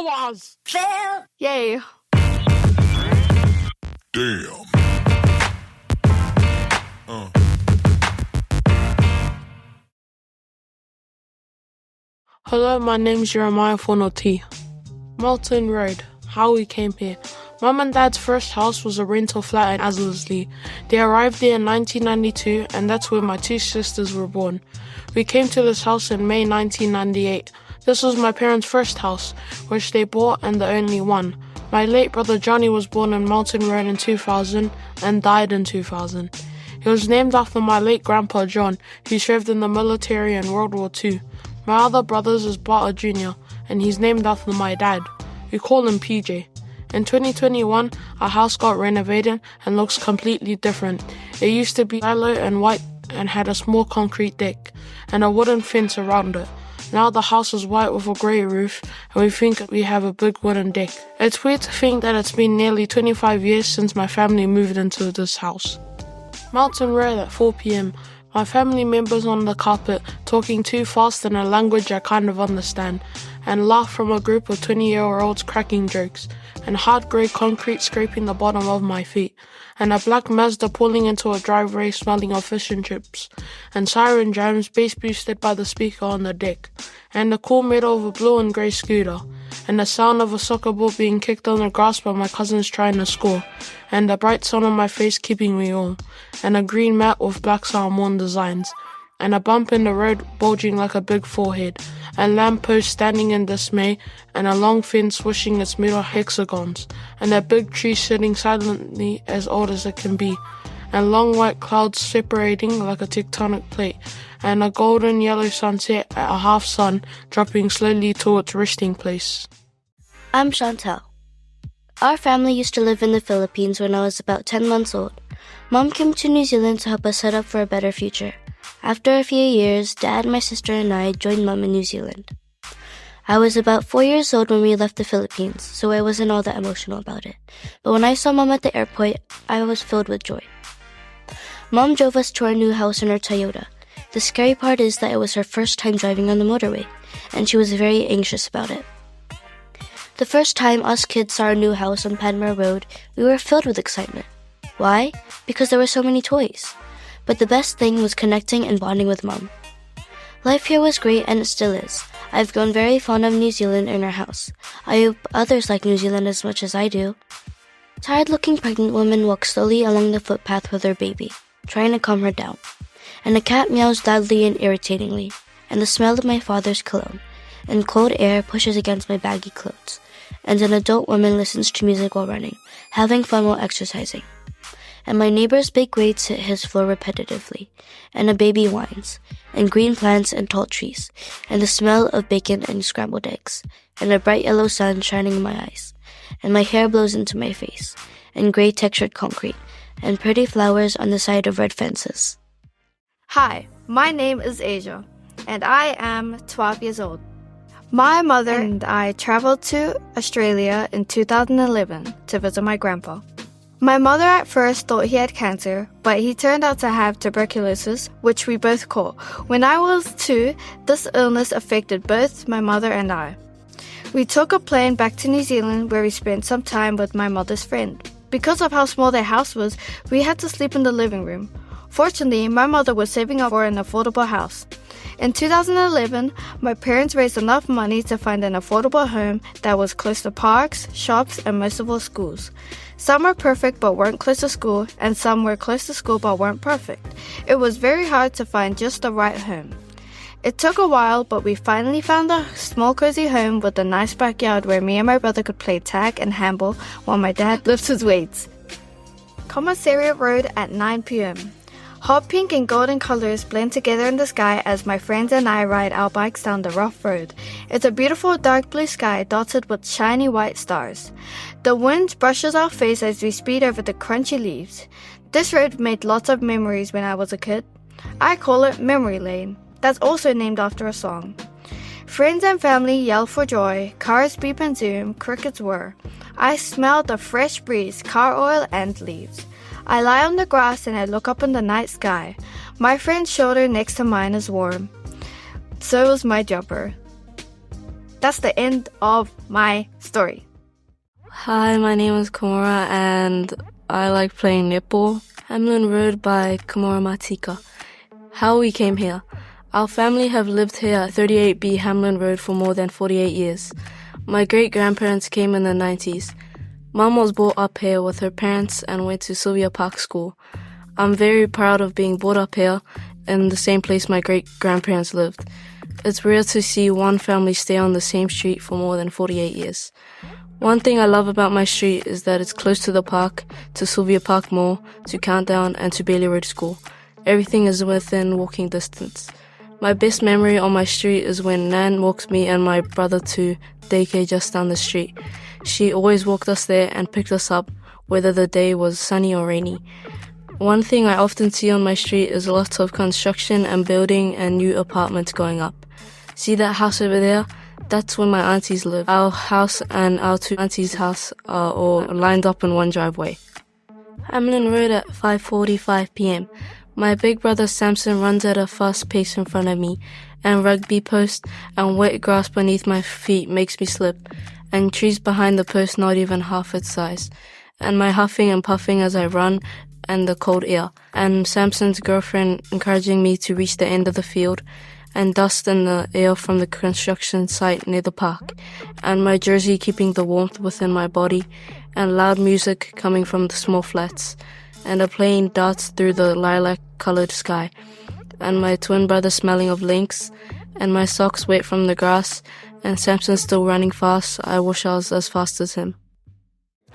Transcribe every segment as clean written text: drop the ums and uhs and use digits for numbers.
hours. Fail. Yay. Damn. Hello, my name's Jeremiah Fonoti. Malton Road. How we came here. Mum and Dad's first house was a rental flat in Aslesley. They arrived there in 1992, and that's where my two sisters were born. We came to this house in May 1998. This was my parents' first house, which they bought and the only one. My late brother Johnny was born in Malton Road in 2000 and died in 2000. He was named after my late grandpa John, who served in the military in World War II. My other brother is Barter Jr., and he's named after my dad. We call him PJ. In 2021, our house got renovated and looks completely different. It used to be yellow and white and had a small concrete deck and a wooden fence around it. Now the house is white with a grey roof, and we think we have a big wooden deck. It's weird to think that it's been nearly 25 years since my family moved into this house. Malton Road at 4 p.m. My family members on the carpet, talking too fast in a language I kind of understand, and laugh from a group of 20-year-olds cracking jokes, and hard grey concrete scraping the bottom of my feet, and a black Mazda pulling into a driveway smelling of fish and chips, and siren jams bass boosted by the speaker on the deck, and the cool middle of a blue and grey scooter, and the sound of a soccer ball being kicked on the grass by my cousins trying to score, and the bright sun on my face keeping me warm, and a green mat with black salmon designs, and a bump in the road bulging like a big forehead, a lamppost standing in dismay, and a long fence swishing its middle hexagons, and a big tree sitting silently as old as it can be, and long white clouds separating like a tectonic plate, and a golden yellow sunset at a half sun dropping slowly to its resting place. I'm Chantel. Our family used to live in the Philippines when I was about 10 months old. Mom came to New Zealand to help us set up for a better future. After a few years, Dad, my sister, and I joined Mom in New Zealand. I was about 4 years old when we left the Philippines, so I wasn't all that emotional about it. But when I saw Mom at the airport, I was filled with joy. Mom drove us to our new house in her Toyota. The scary part is that it was her first time driving on the motorway, and she was very anxious about it. The first time us kids saw our new house on Padmore Road, we were filled with excitement. Why? Because there were so many toys. But the best thing was connecting and bonding with Mom. Life here was great, and it still is. I've grown very fond of New Zealand and our house. I hope others like New Zealand as much as I do. Tired-looking pregnant woman walks slowly along the footpath with her baby, trying to calm her down. And a cat meows loudly and irritatingly, and the smell of my father's cologne, and cold air pushes against my baggy clothes, and an adult woman listens to music while running, having fun while exercising. And my neighbor's big weights hit his floor repetitively, and a baby whines, and green plants and tall trees, and the smell of bacon and scrambled eggs, and a bright yellow sun shining in my eyes, and my hair blows into my face, and gray textured concrete, and pretty flowers on the side of red fences. Hi, my name is Asia, and I am 12 years old. My mother and I traveled to Australia in 2011 to visit my grandpa. My mother at first thought he had cancer, but he turned out to have tuberculosis, which we both caught. When I was 2, this illness affected both my mother and I. We took a plane back to New Zealand where we spent some time with my mother's friend. Because of how small their house was, we had to sleep in the living room. Fortunately, my mother was saving up for an affordable house. In 2011, my parents raised enough money to find an affordable home that was close to parks, shops, and most of all schools. Some were perfect but weren't close to school, and some were close to school but weren't perfect. It was very hard to find just the right home. It took a while, but we finally found a small cozy home with a nice backyard where me and my brother could play tag and handball while my dad lifts his weights. Commissariat Road at 9 p.m. Hot pink and golden colors blend together in the sky as my friends and I ride our bikes down the rough road. It's a beautiful dark blue sky dotted with shiny white stars. The wind brushes our face as we speed over the crunchy leaves. This road made lots of memories when I was a kid. I call it Memory Lane. That's also named after a song. Friends and family yell for joy, cars beep and zoom, crickets whir. I smell the fresh breeze, car oil and leaves. I lie on the grass and I look up in the night sky. My friend's shoulder next to mine is warm. So is my jumper. That's the end of my story. Hi, my name is Kamora and I like playing netball. Hamlin Road by Kamora Matika. How we came here. Our family have lived here at 38B Hamlin Road for more than 48 years. My great-grandparents came in the 90s. Mum was brought up here with her parents and went to Sylvia Park School. I'm very proud of being brought up here in the same place my great-grandparents lived. It's rare to see one family stay on the same street for more than 48 years. One thing I love about my street is that it's close to the park, to Sylvia Park Mall, to Countdown, and to Bailey Road School. Everything is within walking distance. My best memory on my street is when Nan walked me and my brother to daycare just down the street. She always walked us there and picked us up, whether the day was sunny or rainy. One thing I often see on my street is lots of construction and building and new apartments going up. See that house over there? That's where my aunties live. Our house and our two aunties' house are all lined up in one driveway. Hamlin Road at 5:45 p.m. My big brother Samson runs at a fast pace in front of me, and rugby post and wet grass beneath my feet makes me slip, and trees behind the post not even half its size, and my huffing and puffing as I run, and the cold air, and Samson's girlfriend encouraging me to reach the end of the field, and dust in the air from the construction site near the park, and my jersey keeping the warmth within my body, and loud music coming from the small flats, and a plane darts through the lilac-coloured sky, and my twin brother smelling of lynx, and my socks wet from the grass, and Samson still running fast. I wish I was as fast as him.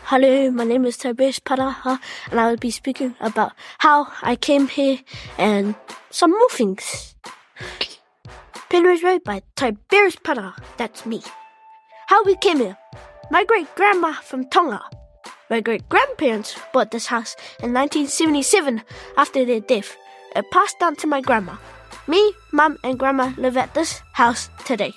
Hello, my name is Tiberius Paraha, and I will be speaking about how I came here and some more things. Penrose Road by Tiberius Paraha, that's me. How we came here. My great-grandma from Tonga. My great-grandparents bought this house in 1977 after their death. It passed down to my grandma. Me, Mum, and Grandma live at this house today.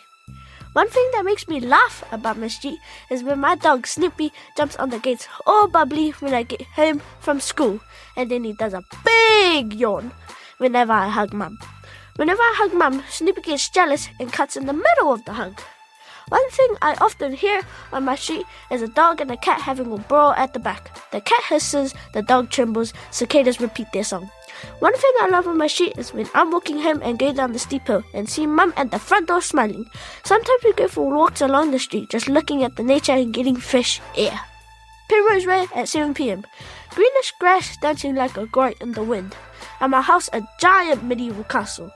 One thing that makes me laugh about my street is when my dog Snoopy jumps on the gates all bubbly when I get home from school, and then he does a big yawn whenever I hug Mum. Whenever I hug Mum, Snoopy gets jealous and cuts in the middle of the hug. One thing I often hear on my street is a dog and a cat having a brawl at the back. The cat hisses, the dog trembles, cicadas repeat their song. One thing I love on my street is when I'm walking home and go down the steep hill and see Mum at the front door smiling. Sometimes we go for walks along the street just looking at the nature and getting fresh air. Penrose Road at 7 p.m. Greenish grass dancing like a grout in the wind. At my house a giant medieval castle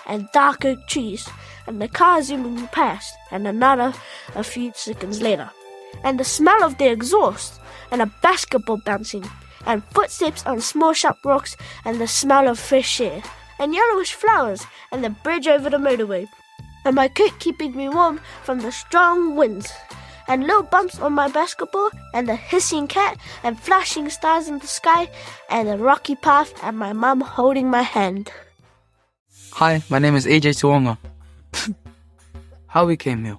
and dark oak trees, and the car zooming past, and another a few seconds later, and the smell of the exhaust, and a basketball bouncing, and footsteps on small sharp rocks, and the smell of fresh air, and yellowish flowers, and the bridge over the motorway, and my coat keeping me warm from the strong winds, and little bumps on my basketball, and the hissing cat, and flashing stars in the sky, and a rocky path, and my mum holding my hand. Hi, my name is AJ Tuonga. How we came here.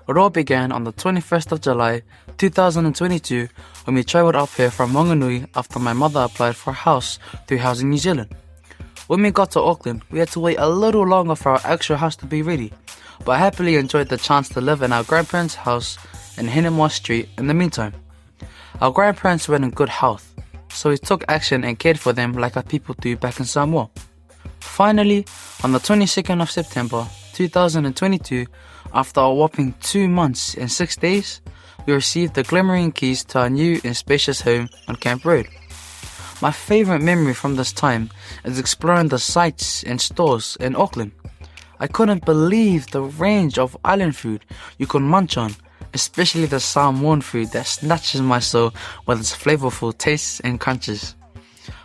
It all began on the 21st of July, 2022, when we travelled up here from Wanganui after my mother applied for a house through Housing New Zealand. When we got to Auckland, we had to wait a little longer for our actual house to be ready, but I happily enjoyed the chance to live in our grandparents' house in Hennemore Street in the meantime. Our grandparents were in good health, so we took action and cared for them like our people do back in Samoa. Finally, on the 22nd of September 2022, after a whopping 2 months and 6 days, we received the glimmering keys to our new and spacious home on Camp Road. My favourite memory from this time is exploring the sights and stores in Auckland. I couldn't believe the range of island food you could munch on, especially the Samoan food that snatches my soul with its flavourful tastes and crunches.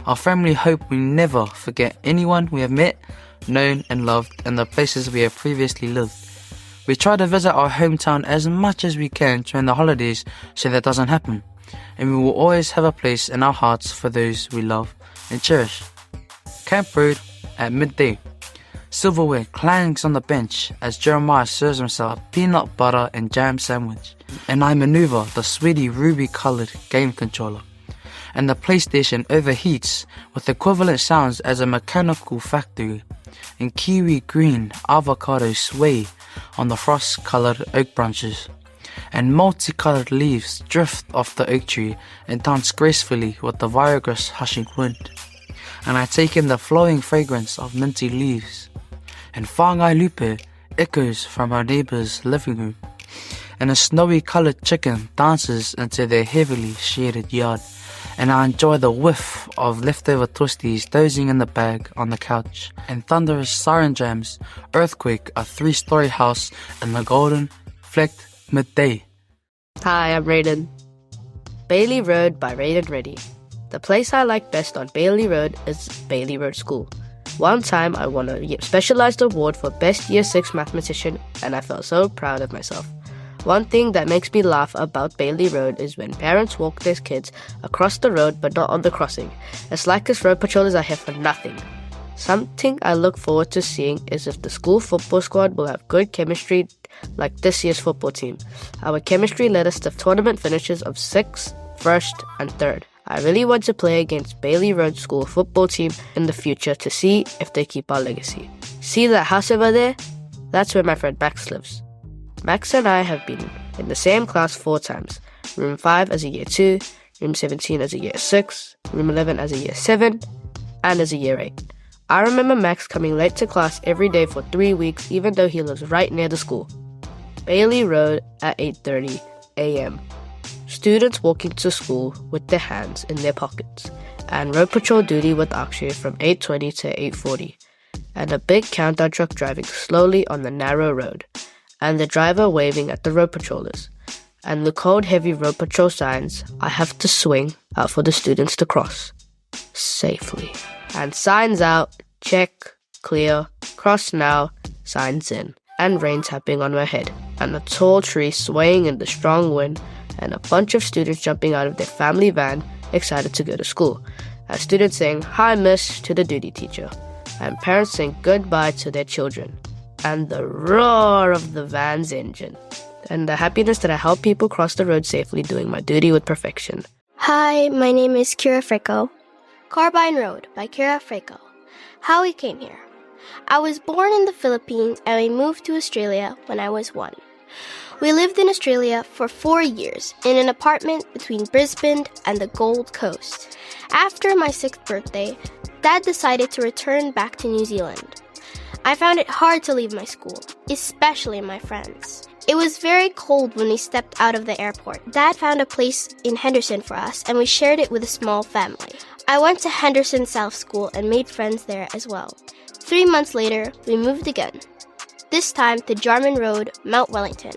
Our family hope we never forget anyone we have met, known and loved in the places we have previously lived. We try to visit our hometown as much as we can during the holidays so that doesn't happen, and we will always have a place in our hearts for those we love and cherish. Camp Road at midday. Silverware clangs on the bench as Jeremiah serves himself a peanut butter and jam sandwich, and I maneuver the sweetie ruby-coloured game controller. And the PlayStation overheats with equivalent sounds as a mechanical factory, and kiwi green avocados sway on the frost-coloured oak branches, and multicolored leaves drift off the oak tree and dance gracefully with the vigorous hushing wind. And I take in the flowing fragrance of minty leaves, and Whāngai Lupe echoes from our neighbour's living room, and a snowy-coloured chicken dances into their heavily shaded yard, and I enjoy the whiff of leftover toasties dozing in the bag on the couch, and thunderous siren jams earthquake a 3-story house in the golden, flecked midday. Hi, I'm Raiden. Bailey Road by Raiden Reddy. The place I like best on Bailey Road is Bailey Road School. One time I won a specialized award for Best Year 6 Mathematician, and I felt so proud of myself. One thing that makes me laugh about Bailey Road is when parents walk their kids across the road but not on the crossing. It's like this road patrollers are here for nothing. Something I look forward to seeing is if the school football squad will have good chemistry like this year's football team. Our chemistry led us to tournament finishes of 6th, 1st, and 3rd. I really want to play against Bailey Road School football team in the future to see if they keep our legacy. See that house over there? That's where my friend Max lives. Max and I have been in the same class 4 times. Room 5 as a year 2, room 17 as a year 6, room 11 as a year 7, and as a year 8. I remember Max coming late to class every day for 3 weeks even though he lives right near the school. Bailey Road at 8:30 a.m. Students walking to school with their hands in their pockets, and road patrol duty with Akshay from 8:20 to 8:40, and a big countdown truck driving slowly on the narrow road, and the driver waving at the road patrollers, and the cold heavy road patrol signs I have to swing out for the students to cross safely, and signs out, check, clear, cross now, signs in, and rain tapping on my head, and a tall tree swaying in the strong wind, and a bunch of students jumping out of their family van excited to go to school, and students saying hi miss to the duty teacher, and parents saying goodbye to their children, and the roar of the van's engine, and the happiness that I help people cross the road safely doing my duty with perfection. Hi, my name is Kira Freco. Carbine Road by Kira Freco. How we came here. I was born in the Philippines and we moved to Australia when I was 1. We lived in Australia for 4 years in an apartment between Brisbane and the Gold Coast. After my 6th birthday, Dad decided to return back to New Zealand. I found it hard to leave my school, especially my friends. It was very cold when we stepped out of the airport. Dad found a place in Henderson for us and we shared it with a small family. I went to Henderson South School and made friends there as well. 3 months later, we moved again. This time to Jarman Road, Mount Wellington.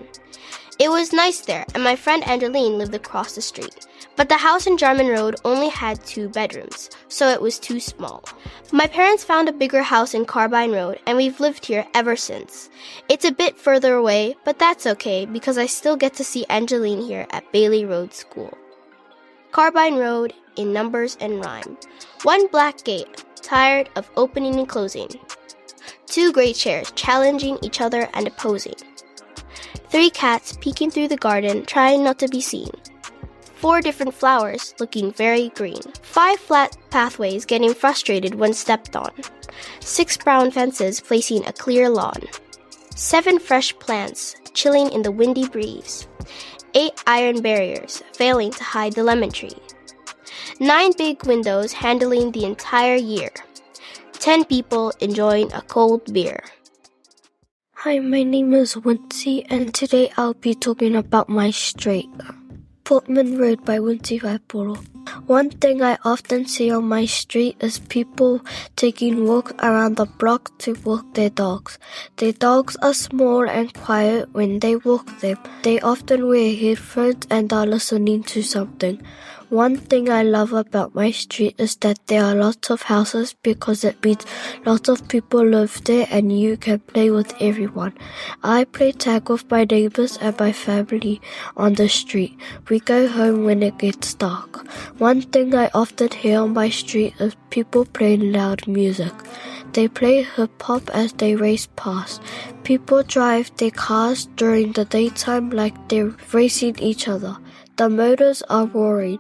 It was nice there and my friend Angeline lived across the street. But the house in Jarman Road only had 2 bedrooms, so it was too small. My parents found a bigger house in Carbine Road, and we've lived here ever since. It's a bit further away, but that's okay because I still get to see Angeline here at Bailey Road School. Carbine Road in numbers and rhyme. 1 black gate, tired of opening and closing. 2 gray chairs challenging each other and opposing. 3 cats peeking through the garden, trying not to be seen. 4 different flowers looking very green. 5 flat pathways getting frustrated when stepped on. 6 brown fences placing a clear lawn. 7 fresh plants chilling in the windy breeze. 8 iron barriers failing to hide the lemon tree. 9 big windows handling the entire year. 10 people enjoying a cold beer. Hi, my name is Wincy, and today I'll be talking about my street. Portman Road by Wincy Waiporo. One thing I often see on my street is people taking walks around the block to walk their dogs. Their dogs are small and quiet when they walk them. They often wear headphones and are listening to something. One thing I love about my street is that there are lots of houses because it means lots of people live there and you can play with everyone. I play tag with my neighbors and my family on the street. We go home when it gets dark. One thing I often hear on my street is people playing loud music. They play hip-hop as they race past. People drive their cars during the daytime like they're racing each other. The motors are roaring.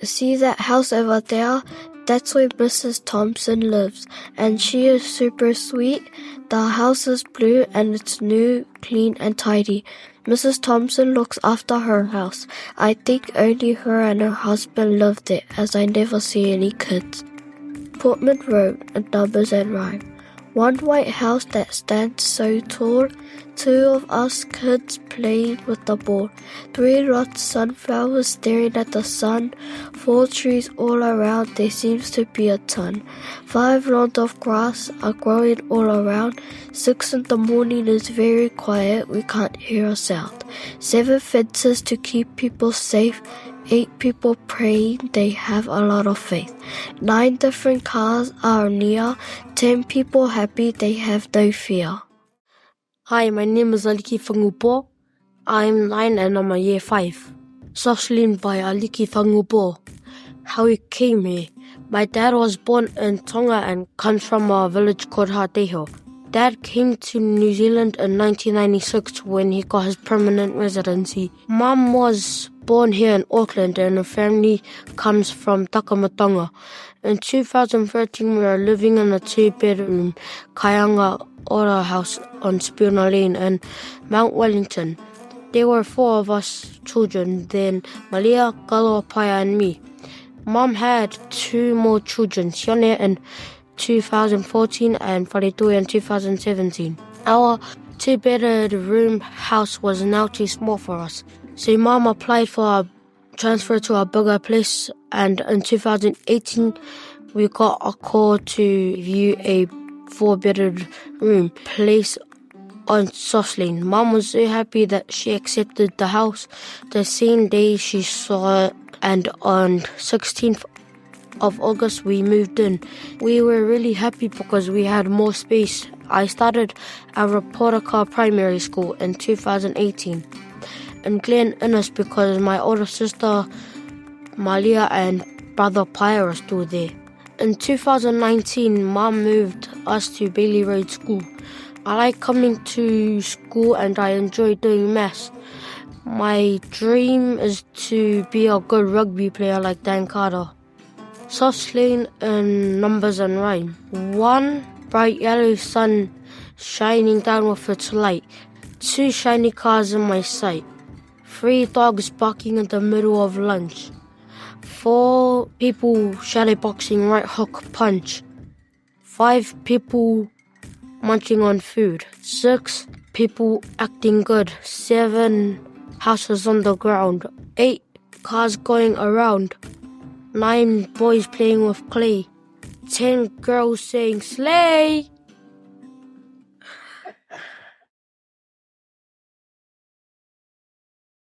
See that house over there? That's where Mrs. Thompson lives, and she is super sweet. The house is blue and it's new, clean and tidy. Mrs. Thompson looks after her house. I think only her and her husband lived there, as I never see any kids. Portman Road in numbers and rhyme. One white house that stands so tall. 2 of us kids playing with the ball. 3 rotten sunflowers staring at the sun. 4 trees all around, there seems to be a ton. 5 lawns of grass are growing all around. 6 in the morning is very quiet, we can't hear a sound. 7 fences to keep people safe. 8 people praying, they have a lot of faith. 9 different cars are near. 10 people happy, they have no fear. Hi, my name is Aliki Fangupo. I'm 9 and I'm a year 5. Soslin by Aliki Fangupo. How we came here. My dad was born in Tonga and comes from a village called Hateho. Dad came to New Zealand in 1996 when he got his permanent residency. Mum was born here in Auckland and her family comes from Takamatonga. In 2013, we were living in a 2-bedroom Kaianga Ora house on Spooner Lane in Mount Wellington. There were 4 of us children, then Malia, Kaloapaya and me. Mum had 2 more children, Sione in 2014 and Wharetui in 2017. Our 2-bedroom house was now too small for us. So Mum applied for a transfer to a bigger place, and in 2018 we got a call to view a 4-bedroom place on Sauce Lane. Mum was so happy that she accepted the house the same day she saw it, and on 16th of August we moved in. We were really happy because we had more space. I started at Raporaka Primary School in 2018 in Glen Innes because my older sister Malia and brother Paya are still there. In 2019, Mum moved us to Bailey Road School. I like coming to school and I enjoy doing maths. My dream is to be a good rugby player like Dan Carter. Sauce Lane in numbers and rhyme. 1 bright yellow sun shining down with its light. 2 shiny cars in my sight. 3 dogs barking in the middle of lunch. 4 people shadowboxing right hook punch. 5 people munching on food. 6 people acting good. 7 houses on the ground. 8 cars going around. 9 boys playing with clay. 10 girls saying slay.